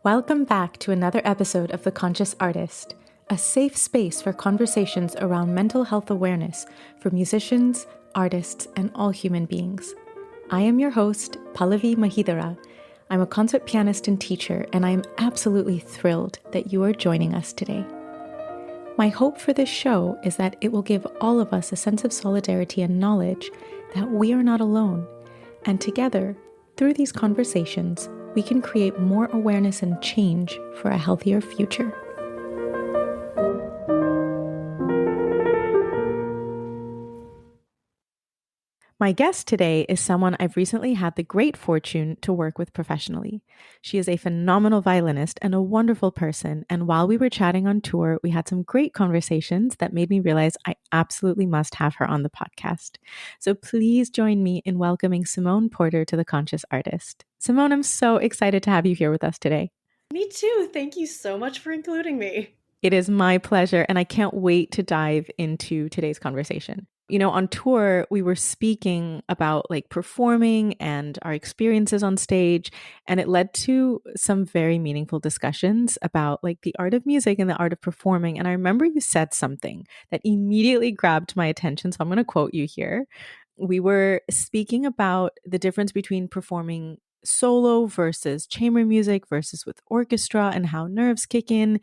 Welcome back to another episode of The Conscious Artist, a safe space for conversations around mental health awareness for musicians, artists, and all human beings. I am your host, Pallavi Mahidara. I'm a concert pianist and teacher, and I am absolutely thrilled that you are joining us today. My hope for this show is that it will give all of us a sense of solidarity and knowledge that we are not alone, and together, through these conversations, we can create more awareness and change for a healthier future. My guest today is someone I've recently had the great fortune to work with professionally. She is a phenomenal violinist and a wonderful person, and while we were chatting on tour, we had some great conversations that made me realize I absolutely must have her on the podcast. So please join me in welcoming Simone Porter to The Conscious Artist. Simone, I'm so excited to have you here with us today. Me too. Thank you so much for including me. It is my pleasure, and I can't wait to dive into today's conversation. You know, on tour, we were speaking about like performing and our experiences on stage, and it led to some very meaningful discussions about like the art of music and the art of performing. And I remember you said something that immediately grabbed my attention, so I'm going to quote you here. We were speaking about the difference between performing solo versus chamber music versus with orchestra and how nerves kick in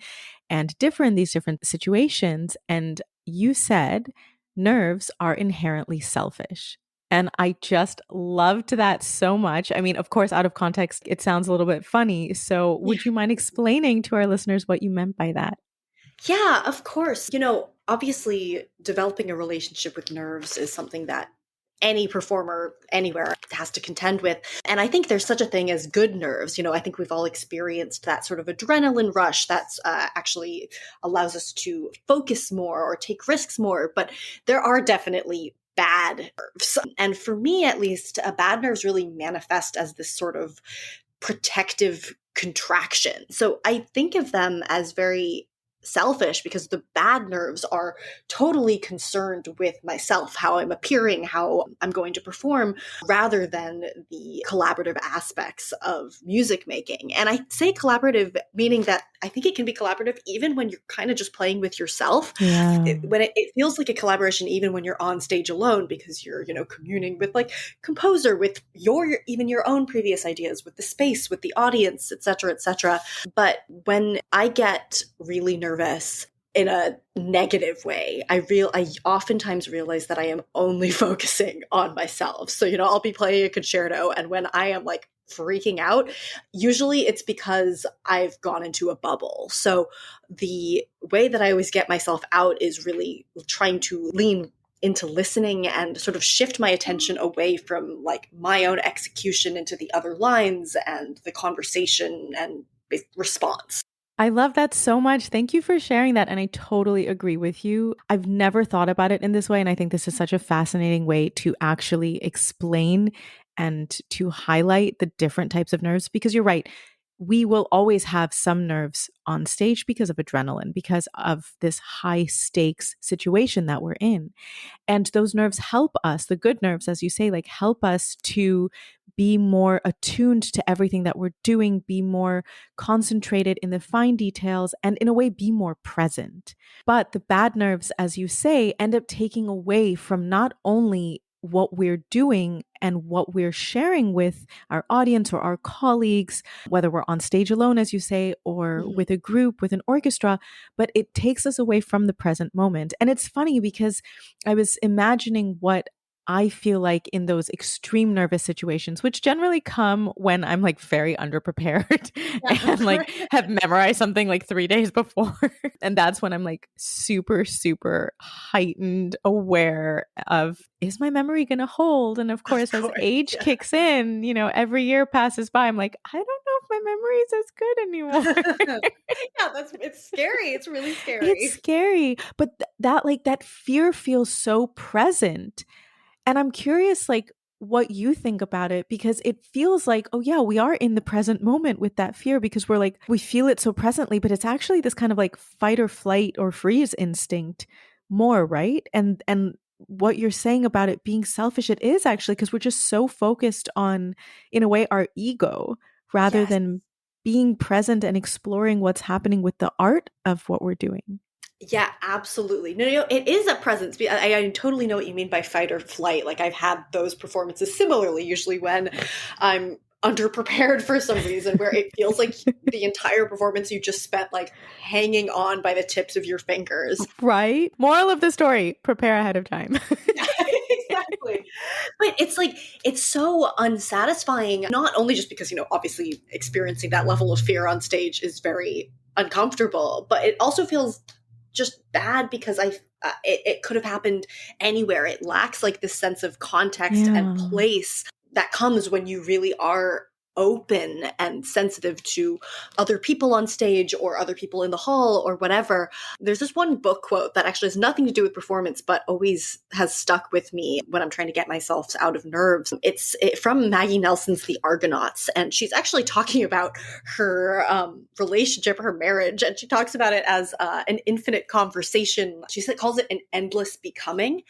and differ in these different situations. And you said nerves are inherently selfish. And I just loved that so much. I mean, of course, out of context, it sounds a little bit funny. So would you mind explaining to our listeners what you meant by that? Yeah, of course. Obviously, developing a relationship with nerves is something that any performer anywhere has to contend with. And I think there's such a thing as good nerves. I think we've all experienced that sort of adrenaline rush that's actually allows us to focus more or take risks more. But there are definitely bad nerves. And for me, at least, bad nerves really manifest as this sort of protective contraction. So I think of them as very selfish because the bad nerves are totally concerned with myself, how I'm appearing, how I'm going to perform, rather than the collaborative aspects of music making. And I say collaborative, meaning that I think it can be collaborative even when you're kind of just playing with yourself. Yeah. It feels like a collaboration even when you're on stage alone because you're, communing with like composer, with even your own previous ideas, with the space, with the audience, etc., etc. But when I get really nervous in a negative way, I oftentimes realize that I am only focusing on myself. So, I'll be playing a concerto, and when I am like freaking out, usually it's because I've gone into a bubble. So the way that I always get myself out is really trying to lean into listening and sort of shift my attention away from like my own execution into the other lines and the conversation and response. I love that so much. Thank you for sharing that. And I totally agree with you. I've never thought about it in this way. And I think this is such a fascinating way to actually explain and to highlight the different types of nerves, because you're right. We will always have some nerves on stage because of adrenaline, because of this high stakes situation that we're in. And those nerves help us, the good nerves, as you say, like help us to be more attuned to everything that we're doing, be more concentrated in the fine details, and in a way, be more present. But the bad nerves, as you say, end up taking away from not only what we're doing and what we're sharing with our audience or our colleagues, whether we're on stage alone, as you say, or with a group, with an orchestra, but it takes us away from the present moment. And it's funny because I was imagining what I feel like in those extreme nervous situations, which generally come when I'm like very underprepared and like have memorized something like 3 days before. And that's when I'm like super, super heightened aware of, is my memory going to hold? And of course, as age kicks in, every year passes by, I'm like, I don't know if my memory is as good anymore. It's scary. It's really scary. It's scary. But that fear feels so present. And I'm curious, like, what you think about it, because it feels like, oh yeah, we are in the present moment with that fear because we're like, we feel it so presently, but it's actually this kind of like fight or flight or freeze instinct more, right? And what you're saying about it being selfish, it is actually because we're just so focused on, in a way, our ego rather than being present and exploring what's happening with the art of what we're doing. Yeah, absolutely. No, no, it is a presence. I totally know what you mean by fight or flight. Like I've had those performances similarly, usually when I'm underprepared for some reason, where it feels like the entire performance you just spent like hanging on by the tips of your fingers. Right? Moral of the story, prepare ahead of time. Exactly. But it's like, it's so unsatisfying, not only just because, obviously experiencing that level of fear on stage is very uncomfortable, but it also feels just bad because it could have happened anywhere. It lacks like this sense of context and Yeah. place that comes when you really are open and sensitive to other people on stage or other people in the hall or whatever. There's this one book quote that actually has nothing to do with performance, but always has stuck with me when I'm trying to get myself out of nerves. It's from Maggie Nelson's The Argonauts, and she's actually talking about her relationship, her marriage, and she talks about it as an infinite conversation. She calls it an endless becoming.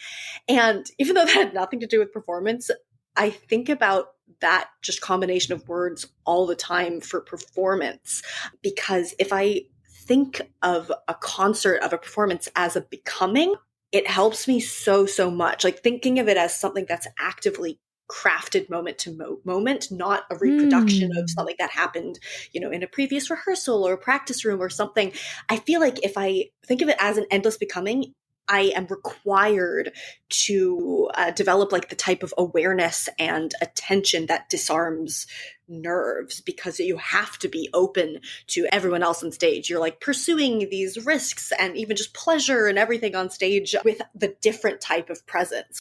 And even though that had nothing to do with performance, I think about that just combination of words all the time for performance. Because if I think of a concert, of a performance as a becoming, it helps me so, so much. Like thinking of it as something that's actively crafted moment to moment, not a reproduction of Hmm. something that happened, in a previous rehearsal or practice room or something. I feel like if I think of it as an endless becoming, I am required to develop like the type of awareness and attention that disarms nerves, because you have to be open to everyone else on stage. You're like pursuing these risks and even just pleasure and everything on stage with the different type of presence.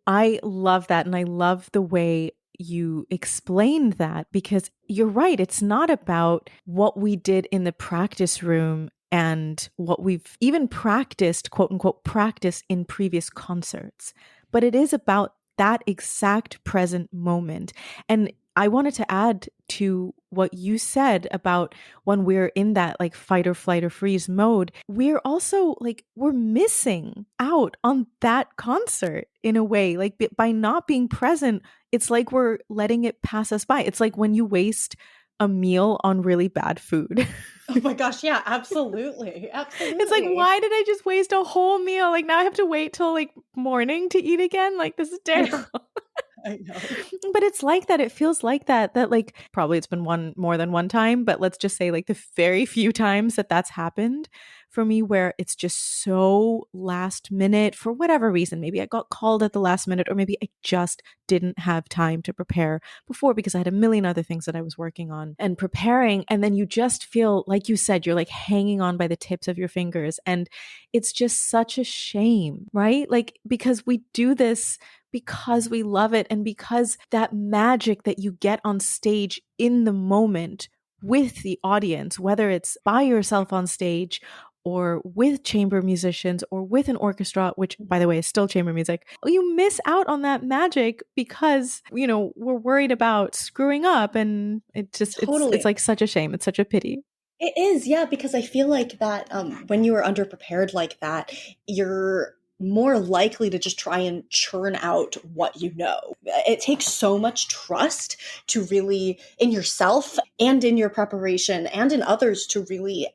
I love that. And I love the way you explained that, because you're right. It's not about what we did in the practice room and what we've even practiced, quote unquote, practice in previous concerts, but it is about that exact present moment. And I wanted to add to what you said about when we're in that like fight or flight or freeze mode, we're also like, we're missing out on that concert in a way. Like by not being present, it's like we're letting it pass us by. It's like when you waste a meal on really bad food. Oh my gosh, yeah, absolutely. It's like, Absolutely. why did I just waste a whole meal? Like now I have to wait till like morning to eat again. Like this is terrible. I know. But it's like that. It feels like that like probably it's been one more than one time, but let's just say like the very few times that that's happened for me where it's just so last minute for whatever reason. Maybe I got called at the last minute, or maybe I just didn't have time to prepare before because I had a million other things that I was working on and preparing. And then you just feel, like you said, you're like hanging on by the tips of your fingers. And it's just such a shame, right? Like, because we do this because we love it and because that magic that you get on stage in the moment with the audience, whether it's by yourself on stage or with chamber musicians or with an orchestra, which by the way is still chamber music, you miss out on that magic because, we're worried about screwing up, and it's Totally. like such a shame. It's such a pity. It is, yeah, because I feel like that when you are underprepared like that, you're more likely to just try and churn out what you know. It takes so much trust to really, in yourself and in your preparation and in others, to really,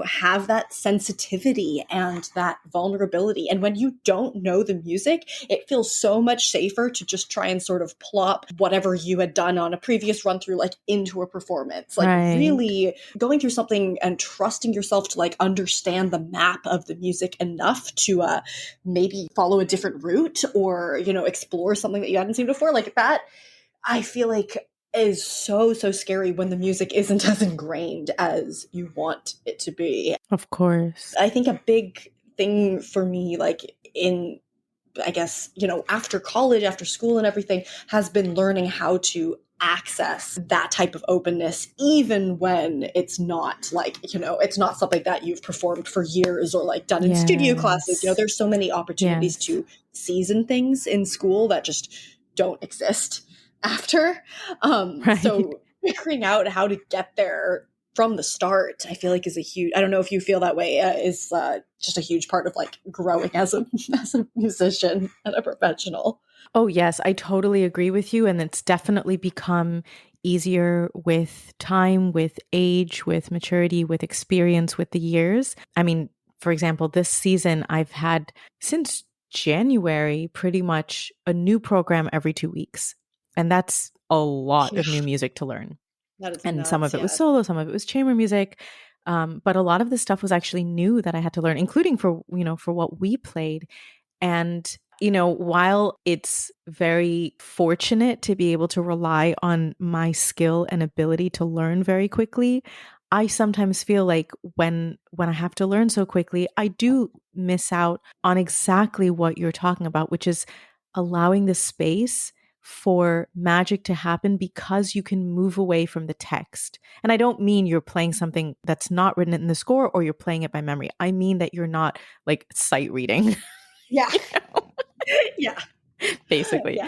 have that sensitivity and that vulnerability. And when you don't know the music, it feels so much safer to just try and sort of plop whatever you had done on a previous run through like into a performance. Like Right. really going through something and trusting yourself to like understand the map of the music enough to maybe follow a different route or explore something that you hadn't seen before, like that. I feel like is so, so scary when the music isn't as ingrained as you want it to be. Of course. I think a big thing for me, like in, I guess, after college, after school and everything, has been learning how to access that type of openness, even when it's not like, it's not something that you've performed for years or like done in studio classes. Yes. There's so many opportunities Yes. to season things in school that just don't exist after. Right. So figuring out how to get there from the start, I feel like is a huge, I don't know if you feel that way, is just a huge part of like growing as a, as a musician and a professional. Oh, yes, I totally agree with you. And it's definitely become easier with time, with age, with maturity, with experience, with the years. I mean, for example, this season, I've had since January pretty much a new program every 2 weeks. And that's a lot Yeah, of new music to learn. that is And some of nuts. it was Yeah. solo, some of it was chamber music. But a lot of the stuff was actually new that I had to learn, including for, for what we played. And, while it's very fortunate to be able to rely on my skill and ability to learn very quickly, I sometimes feel like when I have to learn so quickly, I do miss out on exactly what you're talking about, which is allowing the space for magic to happen because you can move away from the text. And I don't mean you're playing something that's not written in the score or you're playing it by memory. I mean that you're not like sight reading. Yeah. You know, Yeah. basically. Yeah.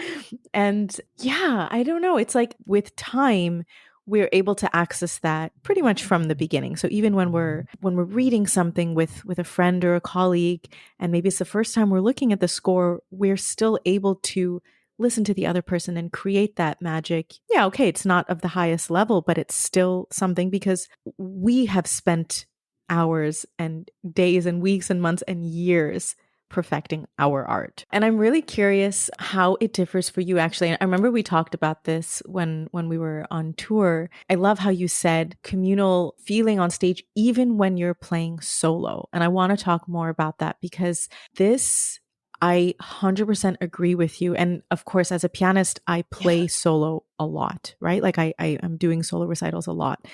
And yeah, I don't know. It's like with time, we're able to access that pretty much from the beginning. So even when we're reading something with a friend or a colleague, and maybe it's the first time we're looking at the score, we're still able to listen to the other person and create that magic. Yeah, okay, it's not of the highest level, but it's still something because we have spent hours and days and weeks and months and years perfecting our art. And I'm really curious how it differs for you actually. And I remember we talked about this when we were on tour. I love how you said communal feeling on stage even when you're playing solo. And I want to talk more about that because this I 100% agree with you. And of course, as a pianist, I Yeah. play solo a lot, right? Like I am doing solo recitals a lot.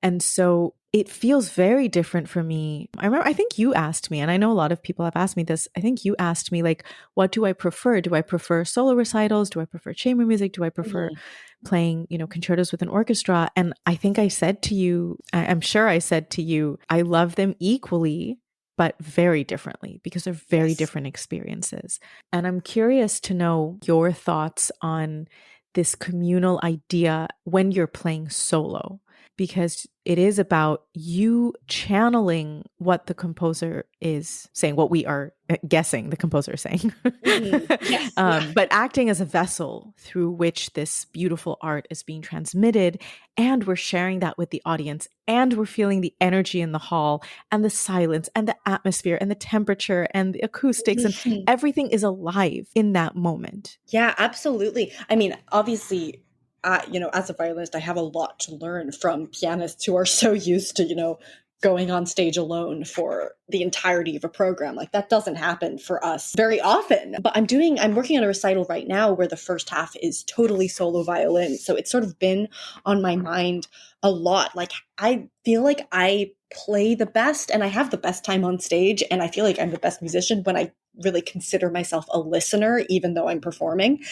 And so it feels very different for me. I think you asked me, and I know a lot of people have asked me this. I think you asked me, like, what do I prefer? Do I prefer solo recitals? Do I prefer chamber music? Do I prefer Mhm. playing, concertos with an orchestra? And I think I said to you, I'm sure I said to you, I love them equally, but very differently because they're very Yes. different experiences. And I'm curious to know your thoughts on this communal idea when you're playing solo because it is about you channeling what the composer is saying, what we are guessing the composer is saying, Yes. Yeah. but acting as a vessel through which this beautiful art is being transmitted. And we're sharing that with the audience, and we're feeling the energy in the hall, and the silence, and the atmosphere, and the temperature, and the acoustics, and Mhm. everything is alive in that moment. Yeah, absolutely. I mean, obviously, as a violinist, I have a lot to learn from pianists who are so used to, going on stage alone for the entirety of a program. Like that doesn't happen for us very often. But I'm working on a recital right now where the first half is totally solo violin. So it's sort of been on my mind a lot. Like I feel like I play the best and I have the best time on stage and I feel like I'm the best musician when I really consider myself a listener, even though I'm performing.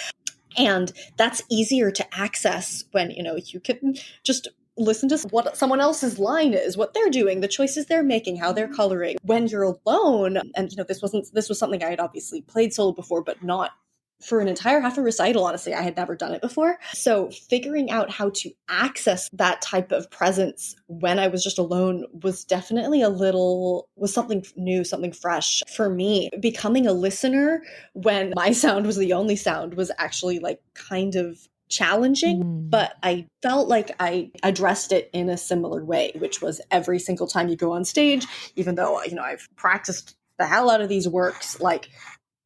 And that's easier to access when, you can just listen to what someone else's line is, what they're doing, the choices they're making, how they're coloring. When you're alone, and this was something I had obviously played solo before, but not for an entire half a recital, honestly, I had never done it before. So figuring out how to access that type of presence when I was just alone was definitely was something new, something fresh for me. Becoming a listener when my sound was the only sound was actually like kind of challenging. Mm. But I felt like I addressed it in a similar way, which was every single time you go on stage, even though, I've practiced the hell out of these works, like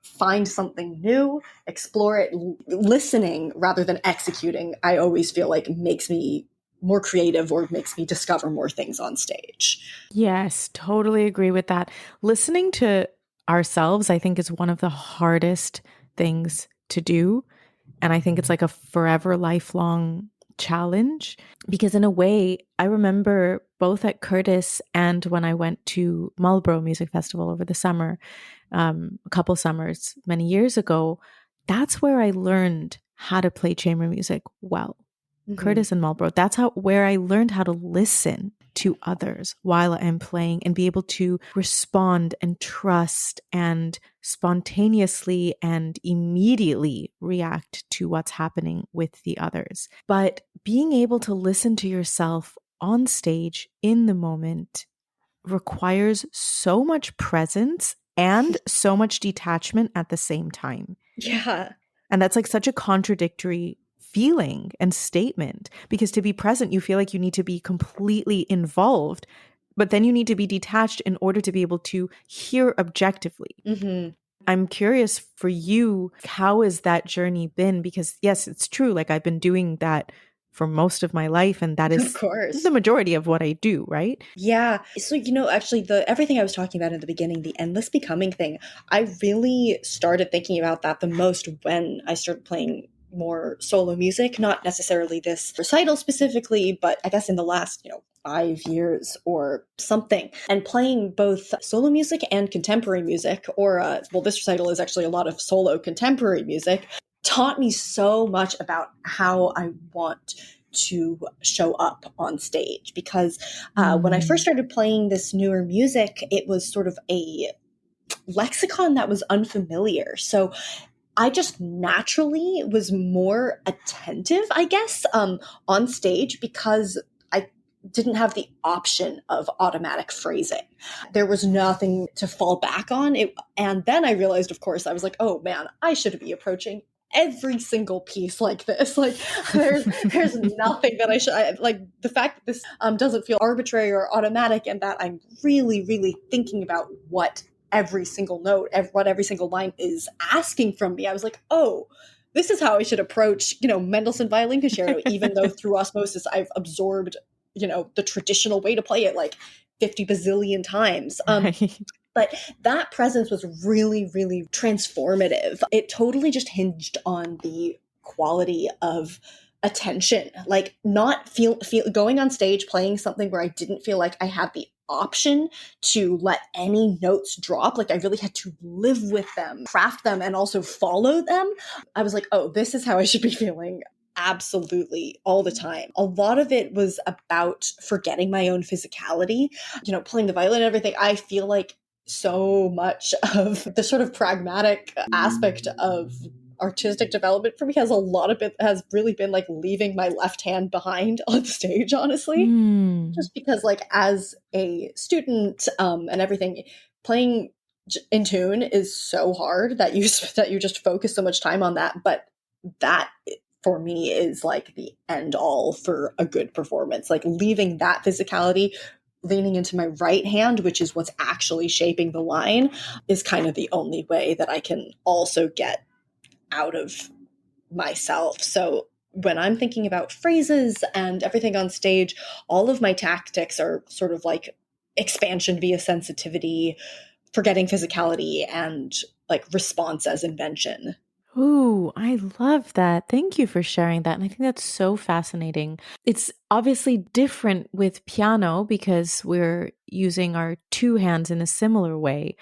find something new, explore it, listening rather than executing, I always feel like makes me more creative or makes me discover more things on stage. Yes, totally agree with that. Listening to ourselves, I think, is one of the hardest things to do. And I think it's like a forever lifelong challenge because, in a way, I remember both at Curtis and when I went to Marlborough Music Festival over the summer, a couple summers many years ago, that's where I learned how to play chamber music well. Mm-hmm. Curtis and Marlborough. That's where I learned how to listen to others while I'm playing and be able to respond and trust and spontaneously and immediately react to what's happening with the others. But being able to listen to yourself on stage in the moment requires so much presence and so much detachment at the same time. Yeah. And that's like such a contradictory feeling and statement, because to be present, you feel like you need to be completely involved, but then you need to be detached in order to be able to hear objectively. Hmm. I'm curious for you, how has that journey been? Because yes, it's true. Like I've been doing that for most of my life, and that Of is the course. majority of what I do, right? Yeah. So, actually, the everything I was talking about in the beginning, the endless becoming thing, I really started thinking about that the most when I started playing more solo music, not necessarily this recital specifically, but I guess in the last, 5 years or something. And playing both solo music and contemporary music, or, well, this recital is actually a lot of solo contemporary music, taught me so much about how I want to show up on stage. Because when I first Mm. started playing this newer music, it was sort of a lexicon that was unfamiliar. So I just naturally was more attentive, I guess, on stage, because I didn't have the option of automatic phrasing. There was nothing to fall back on. And then I realized, of course, I was like, oh man, I should be approaching every single piece like this. Like there's nothing that like the fact that this doesn't feel arbitrary or automatic, and that I'm really, really thinking about what every single note, what every single line is asking from me. I was like, oh, this is how I should approach, Mendelssohn Violin Concerto, even though through osmosis I've absorbed, the traditional way to play it like 50 bazillion times. Right. But that presence was really, really transformative. It totally just hinged on the quality of attention, like not feel going on stage playing something where I didn't feel like I had the option to let any notes drop. Like I really had to live with them, craft them, and also follow them. I was like, oh, this is how I should be feeling absolutely all the time. A lot of it was about forgetting my own physicality, playing the violin and everything. I feel like so much of the sort of pragmatic aspect of artistic development for me has a lot of it has really been like leaving my left hand behind on stage, honestly. Hmm. Just because, like, as a student, and everything, playing in tune is so hard that you that you just focus so much time on that. But that for me is like the end all for a good performance. Like leaving that physicality, leaning into my right hand, which is what's actually shaping the line, is kind of the only way that I can also get out of myself. So when I'm thinking about phrases and everything on stage, all of my tactics are sort of like expansion via sensitivity, forgetting physicality, and like response as invention. Ooh, I love that. Thank you for sharing that. And I think that's so fascinating. It's obviously different with piano because we're using our two hands in a similar way.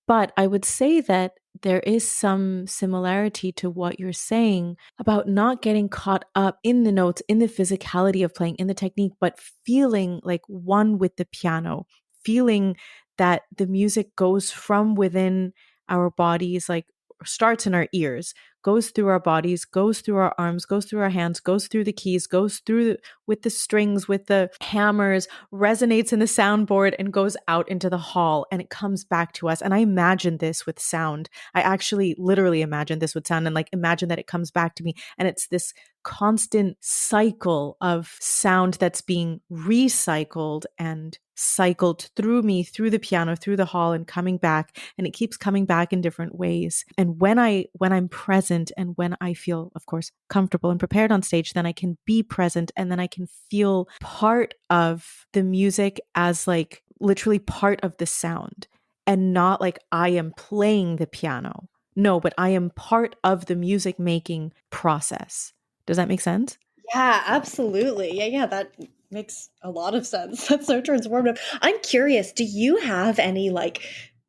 But I would say that there is some similarity to what you're saying about not getting caught up in the notes, in the physicality of playing, in the technique, but feeling like one with the piano, feeling that the music goes from within our bodies, like starts in our ears, goes through our bodies, goes through our arms, goes through our hands, goes through the keys, goes through with the strings, with the hammers, resonates in the soundboard, and goes out into the hall, and it comes back to us. And I imagine this with sound. I actually literally imagine this with sound, and like imagine that it comes back to me, and it's this constant cycle of sound that's being recycled and cycled through me, through the piano, through the hall, and coming back, and it keeps coming back in different ways. And when I'm present, and when I feel, of course, comfortable and prepared on stage, then I can be present, and then I can feel part of the music as like literally part of the sound, and not like I am playing the piano. No, but I am part of the music making process. Does that make sense? Yeah, absolutely. Yeah, that makes a lot of sense. That's so transformative. I'm curious, do you have any like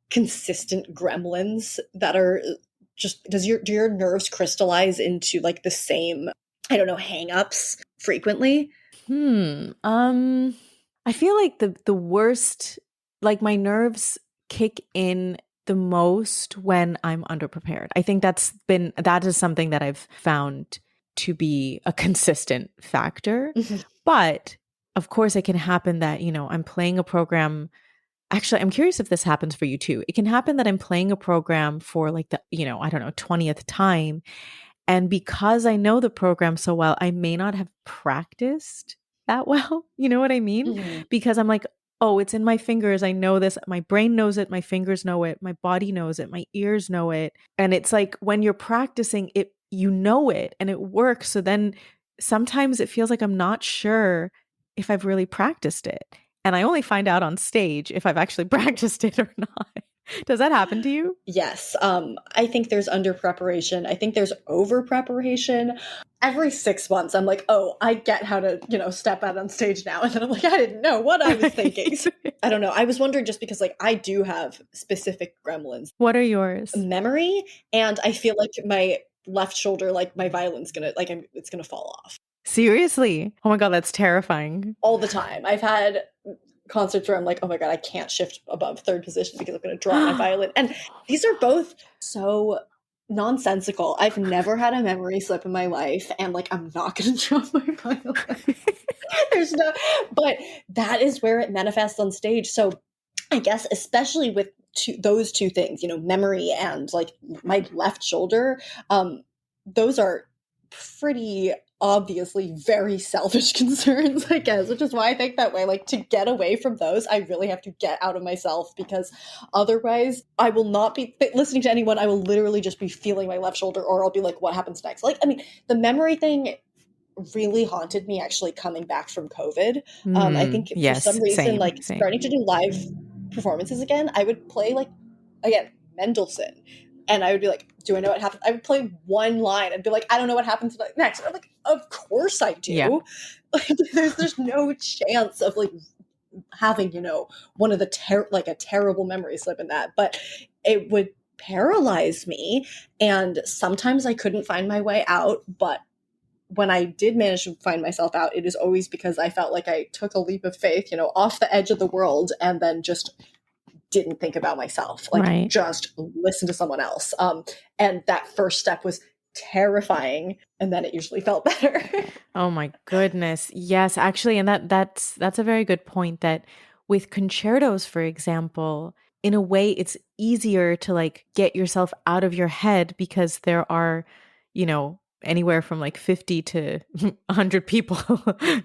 consistent gremlins that are just do your nerves crystallize into like the same, I don't know, hang-ups frequently? I feel like the worst, like my nerves kick in the most when I'm underprepared. I think that is something that I've found to be a consistent factor. But of course, it can happen that, I'm playing a program. Actually, I'm curious if this happens for you too. It can happen that I'm playing a program for like the, I don't know, 20th time. And because I know the program so well, I may not have practiced that well. You know what I mean? Mhm. Because I'm like, oh, it's in my fingers. I know this. My brain knows it. My fingers know it. My body knows it. My ears know it. And it's like when you're practicing it, you know it and it works. So then sometimes it feels like I'm not sure if I've really practiced it. And I only find out on stage if I've actually practiced it or not. Does that happen to you? Yes. I think there's under preparation. I think there's over preparation. Every 6 months, I'm like, oh, I get how to, step out on stage now. And then I'm like, I didn't know what I was thinking. So, I don't know. I was wondering just because, like, I do have specific gremlins What are yours? memory, and I feel like my left shoulder, like my violin's gonna, like, it's gonna fall off Seriously? Oh my God, that's terrifying. all the time. I've had concerts where I'm like, oh my God, I can't shift above third position because I'm going to drop my violin. And these are both so nonsensical. I've never had a memory slip in my life, and like, I'm not going to drop my violin. There's no, but that is where it manifests on stage. So I guess, especially with those two things, memory and like my left shoulder, those are pretty obviously very selfish concerns, I guess, which is why I think that way. Like, to get away from those, I really have to get out of myself, because otherwise I will not be listening to anyone. I will literally just be feeling my left shoulder, or I'll be like, what happens next? Like, I mean, the memory thing really haunted me actually coming back from COVID. I think for some Yes, reason, same, like same. starting to do live performances again, I would play like, again, Mendelssohn. And I would be like, do I know what happened? I would play one line and be like, I don't know what happens next. I'm like, of course I Yeah. do. Like, there's no chance of like having, one of the like a terrible memory slip in that. But it would paralyze me. And sometimes I couldn't find my way out. But when I did manage to find myself out, it is always because I felt like I took a leap of faith, off the edge of the world, and then just didn't think about myself, like Right. just listen to someone else. And that first step was terrifying, and then it usually felt better. Oh my goodness. Yes, actually, and that's a very good point that with concertos, for example, in a way it's easier to like get yourself out of your head because there are, anywhere from like 50 to 100 people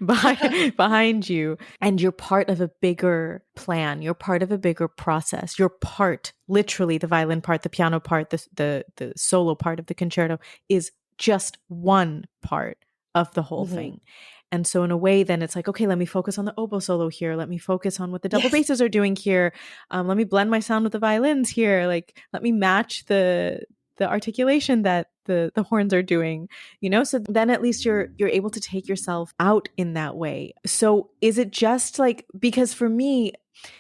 behind you, and you're part of a bigger plan, you're part of a bigger process. You're part, literally, the violin part, the piano part, the solo part of the concerto is just one part of the whole Mhm. thing. And so in a way, then it's like, okay, let me focus on the oboe solo here. Let me focus on what the double Yes. basses are doing here. Let me blend my sound with the violins here. Like, let me match the articulation that the horns are doing, so then at least you're able to take yourself out in that way. So is it just like, because for me,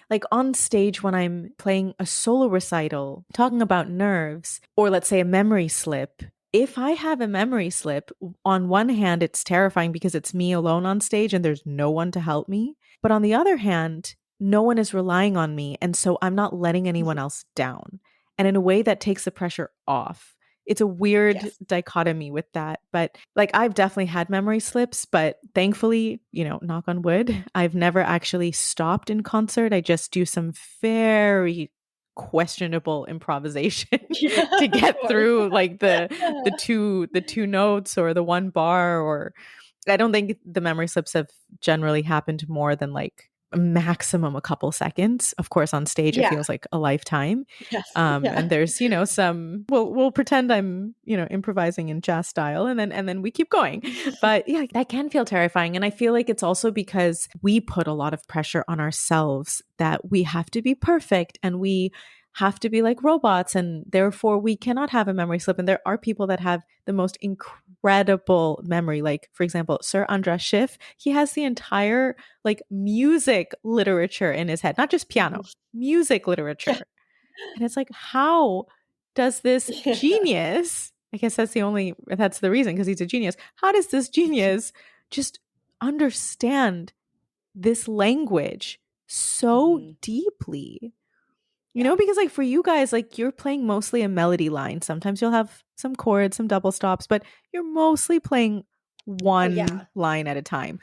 like on stage when I'm playing a solo recital, talking about nerves, or let's say a memory slip, if I have a memory slip, on one hand, it's terrifying because it's me alone on stage and there's no one to help me. But on the other hand, no one is relying on me. And so I'm not letting anyone else down. And in a way that takes the pressure off. It's a weird Yes. dichotomy with that. But like, I've definitely had memory slips, but thankfully, knock on wood, I've never actually stopped in concert. I just do some very questionable improvisation Yeah, to of get course. through like the two notes or the one bar. Or I don't think the memory slips have generally happened more than like maximum a couple seconds. Of course, on stage it Yeah. feels like a lifetime. Yes. Yeah. And there's, some we'll pretend I'm, improvising in jazz style, and then we keep going. But yeah, that can feel terrifying. And I feel like it's also because we put a lot of pressure on ourselves that we have to be perfect and we have to be like robots, and therefore we cannot have a memory slip. And there are people that have the most incredible memory. Like, for example, Sir Andras Schiff, he has the entire like music literature in his head, not just piano, music literature. And it's like, how does this Yeah. genius, I guess that's the reason, because he's a genius. How does this genius just understand this language so Mhm. deeply? Yeah. Because like for you guys, like you're playing mostly a melody line. Sometimes you'll have some chords, some double stops, but you're mostly playing Oh one yeah. line at a time.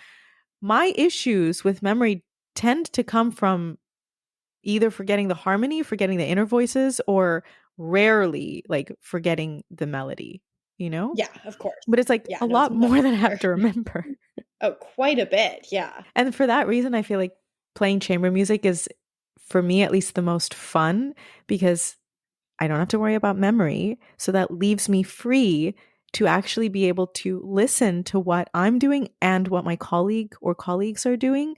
my issues with memory tend to come from either forgetting the harmony, forgetting the inner voices, or rarely like forgetting the melody, you know? Yeah, of course. But it's like Yeah, a no, it's lot much more than I have better. to remember. Oh, quite a bit. Yeah. And for that reason, I feel like playing chamber music is, for me at least, the most fun because I don't have to worry about memory. So that leaves me free to actually be able to listen to what I'm doing and what my colleague or colleagues are doing.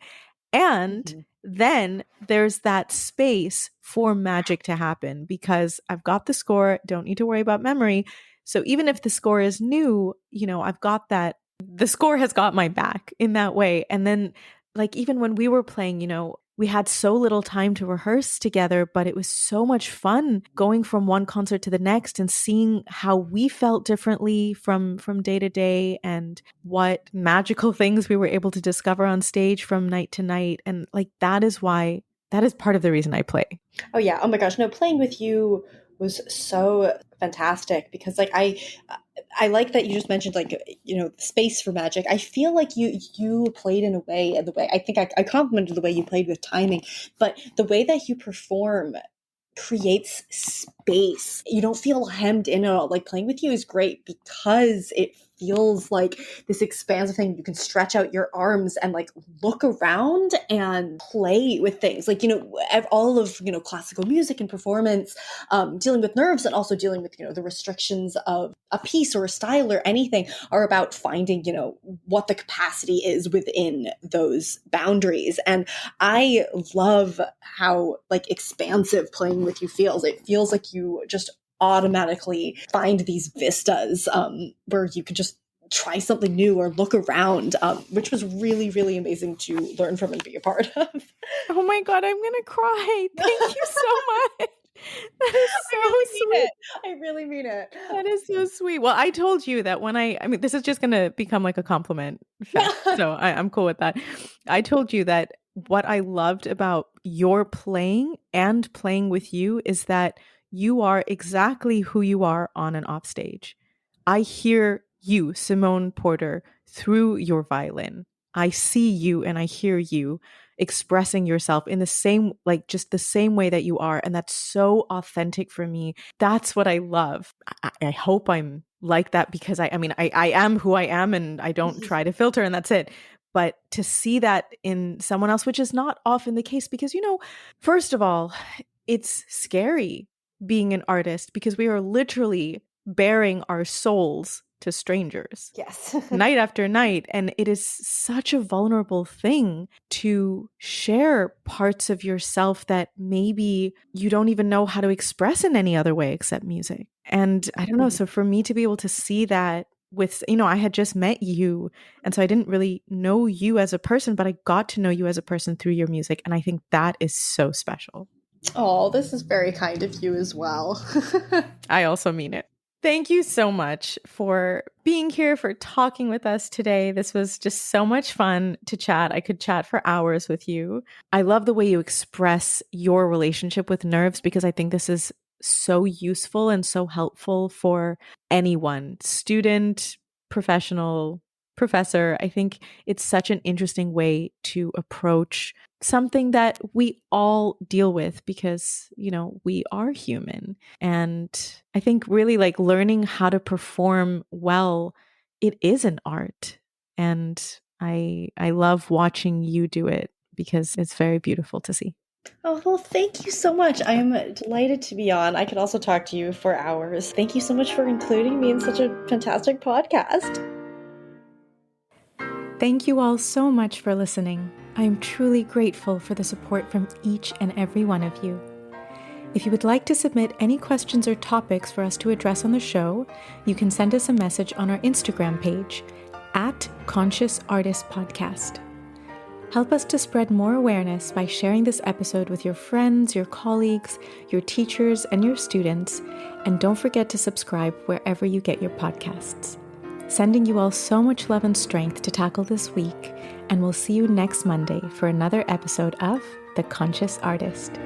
And Mhm. then there's that space for magic to happen because I've got the score, don't need to worry about memory. So even if the score is new, I've got that. The score has got my back in that way. And then, like, even when we were playing, we had so little time to rehearse together, but it was so much fun going from one concert to the next and seeing how we felt differently from day to day and what magical things we were able to discover on stage from night to night. And like that is part of the reason I play. Oh yeah. Oh my gosh. No, playing with you was so fantastic because like I like that you just mentioned like space for magic. I feel like you played in a way, and the way I think I complimented the way you played with timing, but the way that you perform creates space. You don't feel hemmed in at all. Like playing with you is great because it feels like this expansive thing. You can stretch out your arms and like look around and play with things. Like, all of, classical music and performance, dealing with nerves and also dealing with, the restrictions of a piece or a style or anything are about finding, what the capacity is within those boundaries. And I love how like expansive playing with you feels. It feels like you just automatically find these vistas where you can just try something new or look around, which was really, really amazing to learn from and be a part of. Oh my God, I'm going to cry. Thank you so much. That is I so really mean sweet. it. I really mean it. That is so sweet. Well, I told you that when I mean, this is just going to become like a compliment fest. So I'm cool with that. I told you that what I loved about your playing and playing with you is that you are exactly who you are on and off stage. I hear you, Simone Porter, through your violin. I see you and I hear you expressing yourself in the same, like just the same way that you are. And that's so authentic for me. That's what I love. I hope I'm like that because I am who I am and I don't try to filter and that's it. But to see that in someone else, which is not often the case because, first of all, it's scary being an artist because we are literally bearing our souls to strangers Yes. night after night. And it is such a vulnerable thing to share parts of yourself that maybe you don't even know how to express in any other way except music. And I don't know. So for me to be able to see that with, I had just met you. And so I didn't really know you as a person, but I got to know you as a person through your music. And I think that is so special. Oh, this is very kind of you as well. I also mean it. Thank you so much for being here, for talking with us today. This was just so much fun to chat. I could chat for hours with you. I love the way you express your relationship with nerves because I think this is so useful and so helpful for anyone, student, professional, professor. I think it's such an interesting way to approach something that we all deal with because, we are human. And I think really like learning how to perform well, it is an art. And I love watching you do it because it's very beautiful to see. Oh, well, thank you so much. I am delighted to be on. I could also talk to you for hours. Thank you so much for including me in such a fantastic podcast. Thank you all so much for listening. I am truly grateful for the support from each and every one of you. If you would like to submit any questions or topics for us to address on the show, you can send us a message on our Instagram page at Conscious Artist Podcast. Help us to spread more awareness by sharing this episode with your friends, your colleagues, your teachers, and your students. And don't forget to subscribe wherever you get your podcasts. Sending you all so much love and strength to tackle this week, and we'll see you next Monday for another episode of The Conscious Artist.